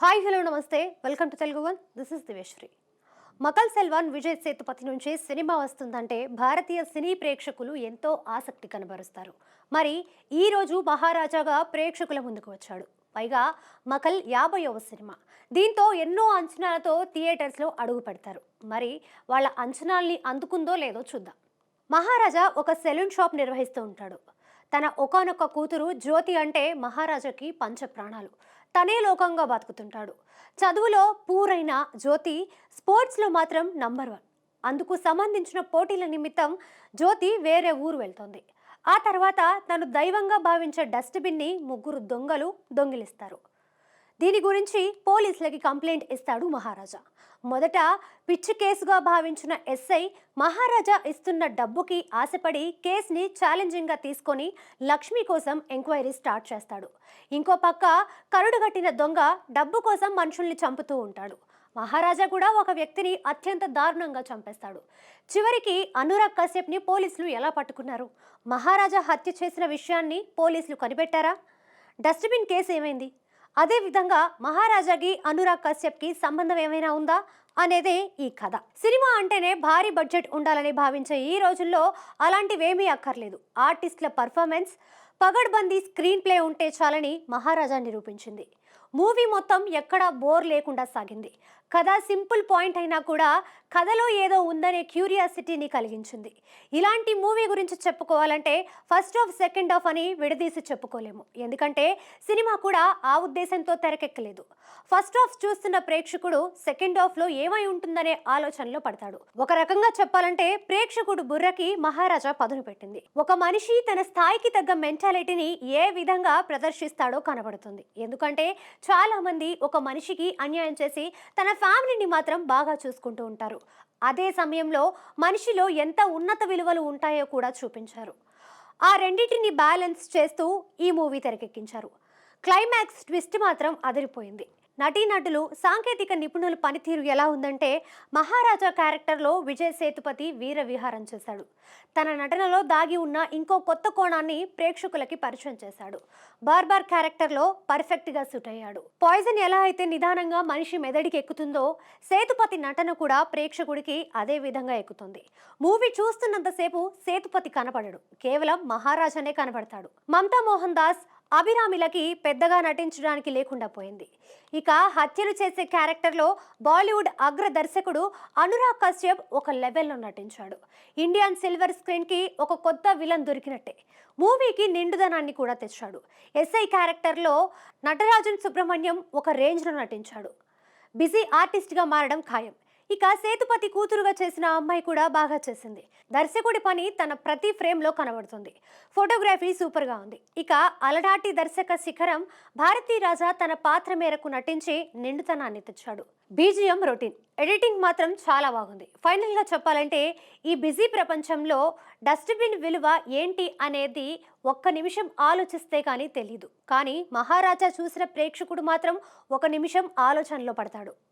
Hi hello నమస్తే welcome to Telugu one. This is Diveshwari. Makkal Selvan Vijay Sethupathi నుంచి cinema వస్తుందంటే భారతీయ సినీ ప్రేక్షకులు ఎంతో ఆసక్తి కనబరుస్తారు. మరి ఈ రోజు మహారాజాగా ప్రేక్షకుల ముందుకు వచ్చాడు. పైగా మకల్ 50వ సినిమా. దీంతో ఎన్నో అంచనాలతో థియేటర్స్లో అడుగు పెడతారు. మరి వాళ్ళ అంచనాల్ని అందుకుందో లేదో చూద్దాం. మహారాజా ఒక సెలూన్ షాప్ నిర్వహిస్తూ ఉంటాడు. తన ఒకానొక కూతురు జ్యోతి అంటే మహారాజాకి పంచ ప్రాణాలు. తనే లోకంగా బతుకుతుంటాడు. చదువులో పూరైన జ్యోతి స్పోర్ట్స్లో మాత్రం నంబర్ 1. అందుకు సంబంధించిన పోటీల నిమిత్తం జ్యోతి వేరే ఊరు వెళ్తోంది. ఆ తర్వాత తను దైవంగా భావించే డస్ట్బిన్ని ముగ్గురు దొంగలు దొంగిలిస్తారు. దీని గురించి పోలీసులకి కంప్లైంట్ ఇస్తాడు మహారాజా. మొదట పిచ్చి కేసుగా భావించిన ఎస్ఐ మహారాజా ఇస్తున్న డబ్బుకి ఆశపడి కేసుని ఛాలెంజింగ్గా తీసుకొని లక్ష్మి కోసం ఎంక్వైరీ స్టార్ట్ చేస్తాడు. ఇంకో పక్క కరుడుగట్టిన దొంగ డబ్బు కోసం మనుషుల్ని చంపుతూ ఉంటాడు. మహారాజా కూడా ఒక వ్యక్తిని అత్యంత దారుణంగా చంపేస్తాడు. చివరికి అనురాగ్ కశ్యప్ని పోలీసులు ఎలా పట్టుకున్నారు? మహారాజా హత్య చేసిన విషయాన్ని పోలీసులు కనిపెట్టారా? డస్ట్బిన్ కేసు ఏమైంది? అదేవిధంగా మహారాజాకి అనురాగ్ కశ్యప్కి సంబంధం ఏమైనా ఉందా అనేదే ఈ కథ. సినిమా అంటేనే భారీ బడ్జెట్ ఉండాలని భావించే ఈ రోజుల్లో అలాంటివేమీ అక్కర్లేదు. ఆర్టిస్టుల పర్ఫార్మెన్స్, పగడ్బందీ స్క్రీన్ ప్లే ఉంటే చాలని మహారాజా నిరూపించింది. మూవీ మొత్తం ఎక్కడా బోర్ లేకుండా సాగింది. కథ సింపుల్ పాయింట్ అయినా కూడా కథలో ఏదో ఉందనే క్యూరియాసిటీని కలిగించింది. ఇలాంటి మూవీ గురించి చెప్పుకోవాలంటే ఫస్ట్ హాఫ్ సెకండ్ హాఫ్ అని విడదీసి చెప్పుకోలేము. ఎందుకంటే సినిమా కూడా ఆ ఉద్దేశంతో తెరకెక్కలేదు. ఫస్ట్ హాఫ్ చూస్తున్న ప్రేక్షకుడు సెకండ్ హాఫ్లో ఏమై ఉంటుందనే ఆలోచనలో పడతాడు. ఒక రకంగా చెప్పాలంటే ప్రేక్షకుడు బుర్రకి మహారాజా పదును పెట్టింది. ఒక మనిషి తన స్థాయికి తగ్గ మెంటాలిటీని ఏ విధంగా ప్రదర్శిస్తాడో కనబడుతుంది. ఎందుకంటే చాలా మంది ఒక మనిషికి అన్యాయం చేసి తన ఫ్యామిలీని మాత్రం బాగా చూసుకుంటూ ఉంటారు. అదే సమయంలో మనిషిలో ఎంత ఉన్నత విలువలు ఉంటాయో కూడా చూపించారు. ఆ రెండింటిని బ్యాలెన్స్ చేస్తూ ఈ మూవీ తెరకెక్కించారు. క్లైమాక్స్ ట్విస్ట్ మాత్రం అదిరిపోయింది. నటీనటులు, సాంకేతిక నిపుణుల పనితీరు ఎలా ఉందంటే మహారాజా క్యారెక్టర్లో విజయ్ సేతుపతి వీర విహారం చేశాడు. తన నటనలో దాగి ఉన్న ఇంకో కొత్త కోణాన్ని ప్రేక్షకులకి పరిచయం చేశాడు. బార్బార్ క్యారెక్టర్లో పర్ఫెక్ట్గా సూట్ అయ్యాడు. పాయిజన్ ఎలా అయితే నిదానంగా మనిషి మెదడికి ఎక్కుతుందో సేతుపతి నటన కూడా ప్రేక్షకుడికి అదే విధంగా ఎక్కుతుంది. మూవీ చూస్తున్నంతసేపు సేతుపతి కనపడడు, కేవలం మహారాజానే కనపడతాడు. మమతా మోహన్ దాస్, అభిరామిలకి పెద్దగా నటించడానికి లేకుండా పోయింది. ఇక హత్యలు చేసే క్యారెక్టర్లో బాలీవుడ్ అగ్ర దర్శకుడు అనురాగ్ కశ్యప్ ఒక లెవెల్లో నటించాడు. ఇండియన్ సిల్వర్ స్క్రీన్కి ఒక కొత్త విలన్ దొరికినట్టే మూవీకి నిండుదనాన్ని కూడా తెచ్చాడు. ఎస్ఐ క్యారెక్టర్లో నటరాజన్ సుబ్రహ్మణ్యం ఒక రేంజ్లో నటించాడు. బిజీ ఆర్టిస్ట్గా మారడం ఖాయం. ఇక సేతుపతి కూతురుగా చేసిన అమ్మాయి కూడా బాగా చేసింది. దర్శకుడి పని తన ప్రతి ఫ్రేమ్లో కనబడుతుంది. ఫోటోగ్రఫీ సూపర్గా ఉంది. ఇక అలనాటి దర్శక శిఖరం భారతీ రాజా తన పాత్ర మేరకు నటించి నిండుతనాన్ని తెచ్చాడు. బీజిఎం రొటీన్, ఎడిటింగ్ మాత్రం చాలా బాగుంది. ఫైనల్గా చెప్పాలంటే ఈ బిజీ ప్రపంచంలో డస్ట్బిన్ విలువ ఏంటి అనేది ఒక్క నిమిషం ఆలోచిస్తే కానీ తెలియదు. కానీ మహారాజా చూసిన ప్రేక్షకుడు మాత్రం ఒక నిమిషం ఆలోచనలో పడతాడు.